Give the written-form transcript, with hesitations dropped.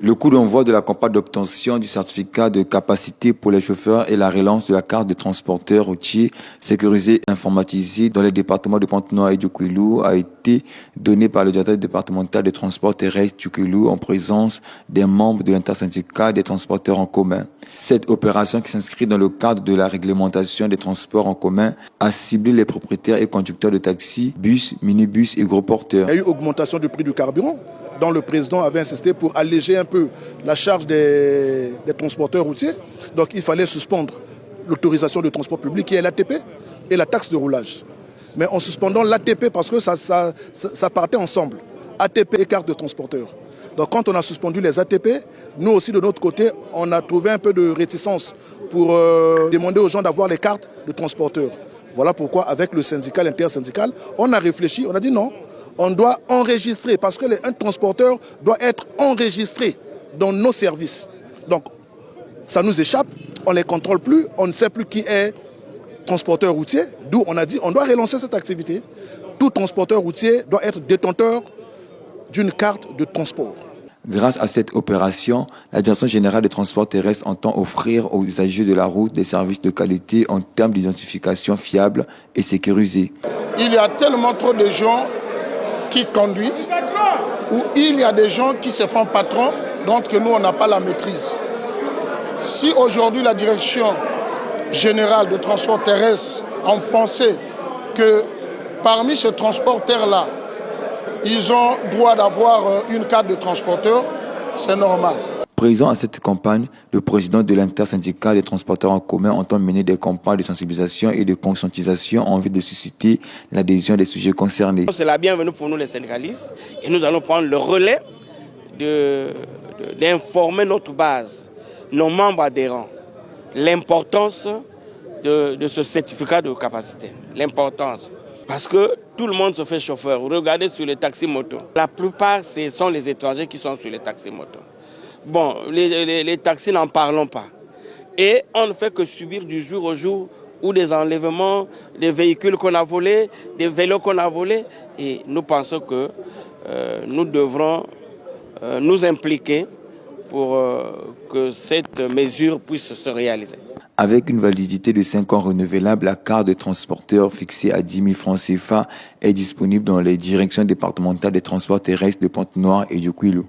Le coup d'envoi de la campagne d'obtention du certificat de capacité pour les chauffeurs et la relance de la carte de transporteur routier sécurisé et informatisé dans les départements de Pointe-Noire et du Kouilou a été donné par le directeur départemental des transports terrestres du Kouilou en présence des membres de l'intersyndical des transporteurs en commun. Cette opération, qui s'inscrit dans le cadre de la réglementation des transports en commun, a ciblé les propriétaires et conducteurs de taxis, bus, minibus et gros porteurs. Il y a eu augmentation du prix du carburant, dont le président avait insisté pour alléger un peu la charge des transporteurs routiers. Donc il fallait suspendre l'autorisation de transport public qui est l'ATP et la taxe de roulage. Mais en suspendant l'ATP parce que ça partait ensemble, ATP et carte de transporteur. Donc quand on a suspendu les ATP, nous aussi de notre côté, on a trouvé un peu de réticence pour demander aux gens d'avoir les cartes de transporteur. Voilà pourquoi avec le syndicat, l'intersyndical, on a réfléchi, on a dit non. On doit enregistrer parce qu'un transporteur doit être enregistré dans nos services. Donc, ça nous échappe, on ne les contrôle plus, on ne sait plus qui est transporteur routier. D'où on a dit on doit relancer cette activité. Tout transporteur routier doit être détenteur d'une carte de transport. Grâce à cette opération, la Direction générale des transports terrestres entend offrir aux usagers de la route des services de qualité en termes d'identification fiable et sécurisée. Il y a tellement trop de gens qui conduisent, où il y a des gens qui se font patrons, donc que nous, on n'a pas la maîtrise. Si aujourd'hui la Direction générale de transport terrestre a pensé que parmi ces transporteurs-là, ils ont droit d'avoir une carte de transporteur, c'est normal. Présent à cette campagne, le président de l'intersyndical des transporteurs en commun entend mener des campagnes de sensibilisation et de conscientisation en vue de susciter l'adhésion des sujets concernés. C'est la bienvenue pour nous les syndicalistes et nous allons prendre le relais d'informer notre base, nos membres adhérents, l'importance de ce certificat de capacité. L'importance. Parce que tout le monde se fait chauffeur. Regardez sur les taxis motos. La plupart, ce sont les étrangers qui sont sur les taxis motos. Bon, les taxis, n'en parlons pas. Et on ne fait que subir du jour au jour ou des enlèvements, des véhicules qu'on a volés, des vélos qu'on a volés. Et nous pensons que nous devrons nous impliquer pour que cette mesure puisse se réaliser. Avec une validité de 5 ans renouvelable, la carte de transporteur fixée à 10 000 francs CFA est disponible dans les directions départementales des transports terrestres de Pointe-Noire et du Kouilou.